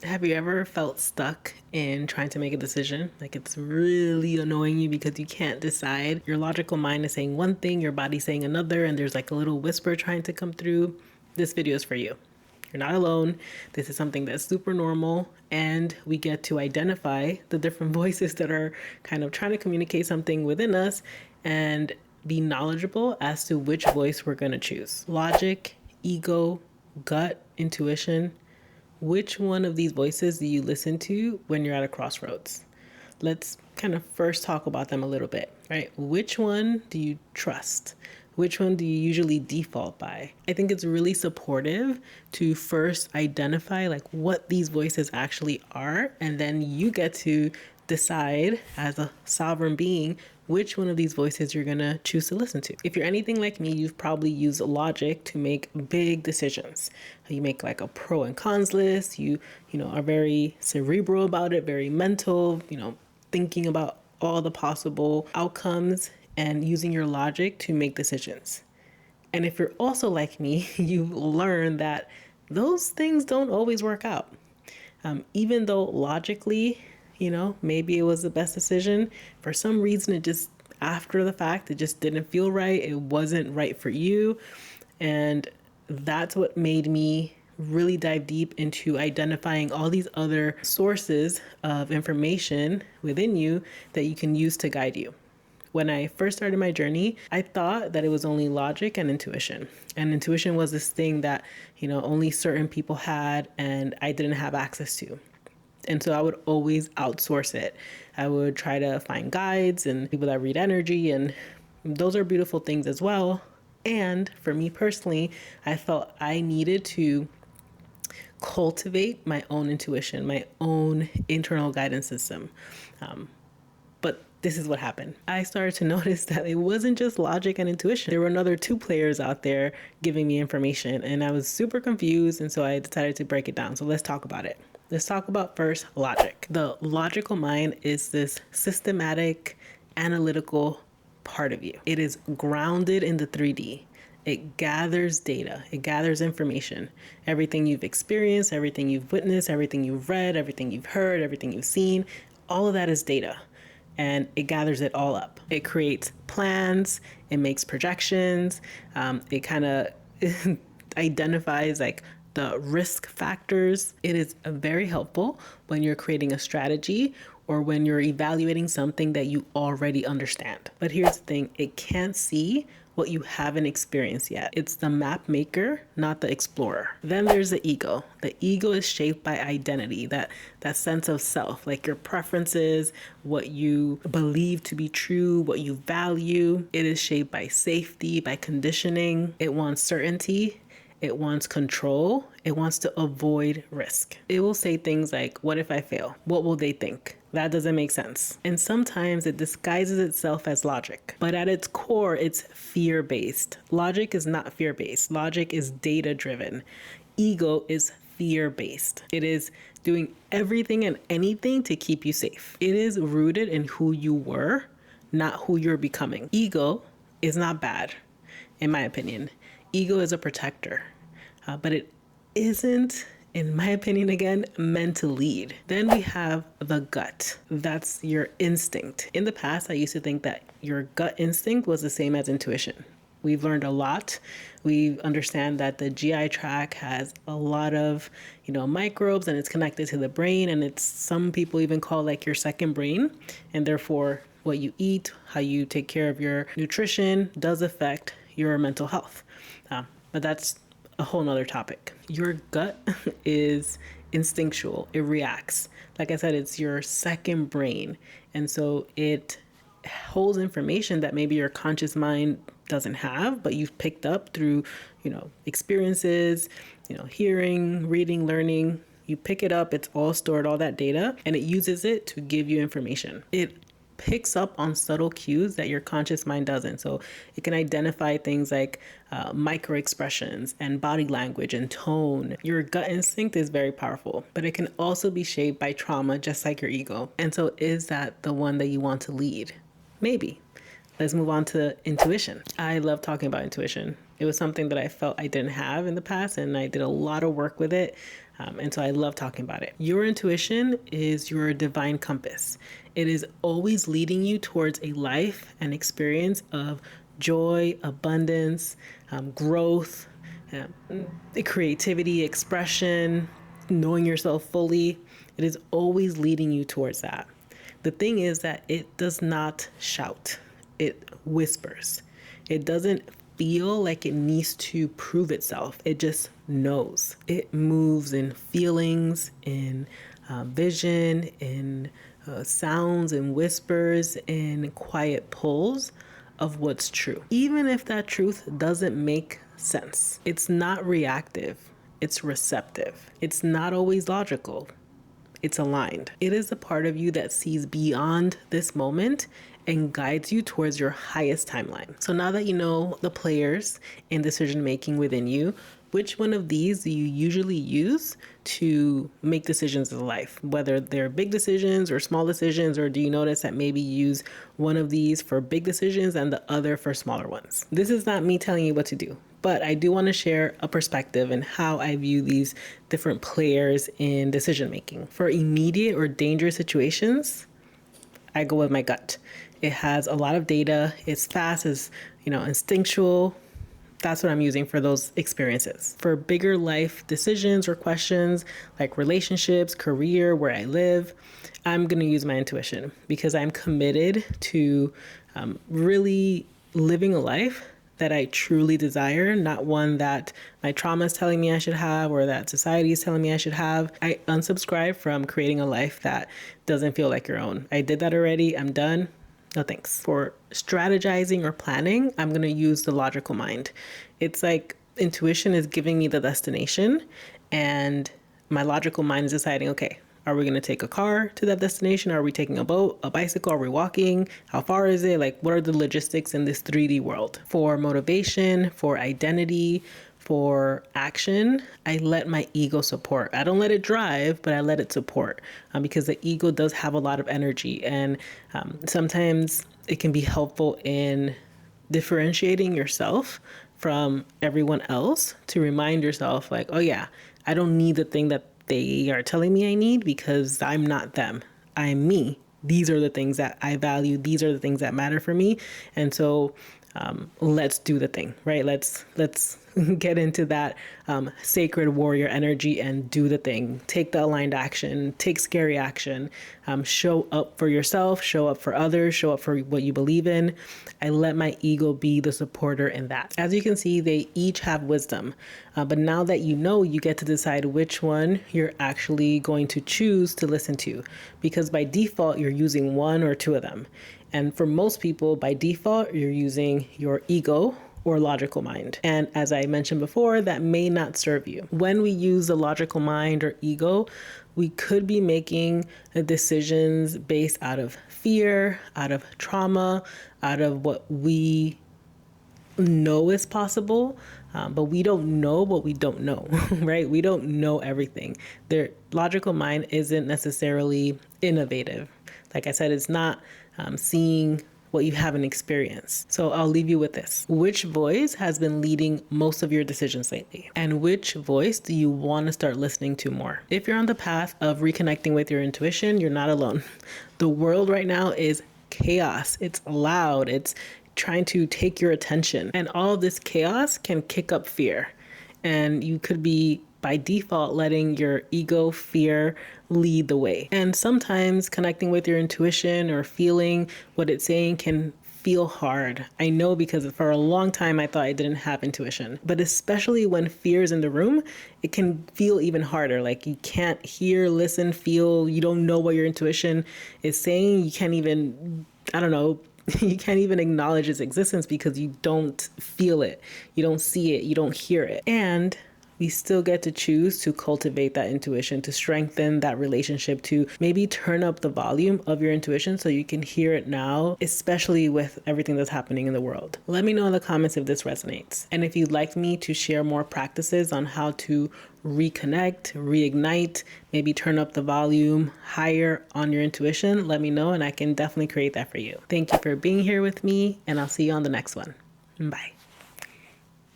Have you ever felt stuck in trying to make a decision? Like it's really annoying you because you can't decide. Your logical mind is saying one thing, your body's saying another, and there's like a little whisper trying to come through. This video is for you. You're not alone. This is something that's super normal, and we get to identify the different voices that are kind of trying to communicate something within us and be knowledgeable as to which voice we're going to choose. Logic, ego, gut, intuition. Which one of these voices do you listen to when you're at a crossroads? Let's kind of first talk about them a little bit, right? Which one do you trust? Which one do you usually default by? I think it's really supportive to first identify like what these voices actually are, and then you get to decide as a sovereign being which one of these voices you're gonna choose to listen to. If you're anything like me, you've probably used logic to make big decisions. You make like a pro and cons list. You are very cerebral about it, very mental, thinking about all the possible outcomes and using your logic to make decisions. And if you're also like me, you learn that those things don't always work out. Even though logically, maybe it was the best decision, for some reason it just, after the fact, it just didn't feel right. It wasn't right for you. And that's what made me really dive deep into identifying all these other sources of information within you that you can use to guide you. When I first started my journey, I thought that it was only logic and intuition. And intuition was this thing that, only certain people had and I didn't have access to. And so I would always outsource it. I would try to find guides and people that read energy, and those are beautiful things as well. And for me personally, I felt I needed to cultivate my own intuition, my own internal guidance system. But this is what happened. I started to notice that it wasn't just logic and intuition. There were another two players out there giving me information, and I was super confused. And so I decided to break it down. So let's talk about it. Let's talk about first logic. The logical mind is this systematic, analytical part of you. It is grounded in the 3D. It gathers data, it gathers information. Everything you've experienced, everything you've witnessed, everything you've read, everything you've heard, everything you've seen, all of that is data. And it gathers it all up. It creates plans, it makes projections, it kind of identifies like the risk factors. It is very helpful when you're creating a strategy or when you're evaluating something that you already understand. But here's the thing, it can't see what you haven't experienced yet. It's the map maker, not the explorer. Then there's the ego. The ego is shaped by identity, that sense of self, like your preferences, what you believe to be true, what you value. It is shaped by safety, by conditioning. It wants certainty. It wants control. It wants to avoid risk. It will say things like, what if I fail? What will they think? That doesn't make sense. And sometimes it disguises itself as logic. But at its core, it's fear-based. Logic is not fear-based. Logic is data-driven. Ego is fear-based. It is doing everything and anything to keep you safe. It is rooted in who you were, not who you're becoming. Ego is not bad, in my opinion. Ego is a protector, but it isn't, in my opinion, again, meant to lead. Then we have the gut. That's your instinct. In the past, I used to think that your gut instinct was the same as intuition. We've learned a lot. We understand that the GI tract has a lot of, microbes, and it's connected to the brain, and it's, some people even call like your second brain, and therefore what you eat, how you take care of your nutrition does affect your mental health. But that's a whole nother topic. Your gut is instinctual. It reacts. Like I said, it's your second brain. And so it holds information that maybe your conscious mind doesn't have, but you've picked up through, experiences, hearing, reading, learning. You pick it up, it's all stored, all that data, and it uses it to give you information. It picks up on subtle cues that your conscious mind doesn't. So it can identify things like micro expressions and body language and tone. Your gut instinct is very powerful, but it can also be shaped by trauma, just like your ego. And so is that the one that you want to lead? Maybe. Let's move on to intuition. I love talking about intuition. It was something that I felt I didn't have in the past, and I did a lot of work with it. And so I love talking about it. Your intuition is your divine compass. It is always leading you towards a life and experience of joy, abundance, growth, creativity, expression, knowing yourself fully. It is always leading you towards that. The thing is that it does not shout, it whispers. It doesn't feel like it needs to prove itself. It just knows. It moves in feelings, in vision, in sounds and whispers, and quiet pulls of what's true. Even if that truth doesn't make sense, it's not reactive, it's receptive. It's not always logical. It's aligned. It is a part of you that sees beyond this moment and guides you towards your highest timeline. So now that you know the players in decision making within you, which one of these do you usually use to make decisions in life? Whether they're big decisions or small decisions, or do you notice that maybe you use one of these for big decisions and the other for smaller ones? This is not me telling you what to do, but I do want to share a perspective and how I view these different players in decision making. For immediate or dangerous situations, I go with my gut. It has a lot of data. It's fast, it's instinctual. That's what I'm using for those experiences. For bigger life decisions or questions like relationships, career, where I live, I'm going to use my intuition because I'm committed to really living a life that I truly desire, not one that my trauma is telling me I should have or that society is telling me I should have. I unsubscribe from creating a life that doesn't feel like your own. I did that already. I'm done. No thanks. For strategizing or planning, I'm going to use the logical mind. It's like intuition is giving me the destination and my logical mind is deciding, okay, are we going to take a car to that destination? Are we taking a boat, a bicycle? Are we walking? How far is it? Like, what are the logistics in this 3D world? For motivation, for identity, for action, I let my ego support. I don't let it drive, but I let it support because the ego does have a lot of energy. And sometimes it can be helpful in differentiating yourself from everyone else to remind yourself like, oh yeah, I don't need the thing that they are telling me I need because I'm not them. I'm me. These are the things that I value. These are the things that matter for me. And so let's do the thing, right? Let's get into that sacred warrior energy and do the thing. Take the aligned action, take scary action, show up for yourself, show up for others, show up for what you believe in. I let my ego be the supporter in that. As you can see, they each have wisdom. But now that you know, you get to decide which one you're actually going to choose to listen to. Because by default, you're using one or two of them. And for most people, by default, you're using your ego or logical mind. And as I mentioned before, that may not serve you. When we use the logical mind or ego, we could be making decisions based out of fear, out of trauma, out of what we know is possible, but we don't know what we don't know, right? We don't know everything. Their logical mind isn't necessarily innovative. Like I said, it's not seeing what you haven't experienced. So I'll leave you with this. Which voice has been leading most of your decisions lately? And which voice do you want to start listening to more? If you're on the path of reconnecting with your intuition, you're not alone. The world right now is chaos. It's loud. It's trying to take your attention. And all of this chaos can kick up fear. And you could be by default letting your ego, fear lead the way. And sometimes connecting with your intuition or feeling what it's saying can feel hard. I know because for a long time I thought I didn't have intuition, but especially when fear is in the room, it can feel even harder. Like you can't hear, listen, feel, you don't know what your intuition is saying. You can't even, you can't even acknowledge its existence because you don't feel it. You don't see it. You don't hear it. And we still get to choose to cultivate that intuition, to strengthen that relationship, to maybe turn up the volume of your intuition so you can hear it now, especially with everything that's happening in the world. Let me know in the comments if this resonates. And if you'd like me to share more practices on how to reconnect, reignite, maybe turn up the volume higher on your intuition, let me know and I can definitely create that for you. Thank you for being here with me and I'll see you on the next one. Bye.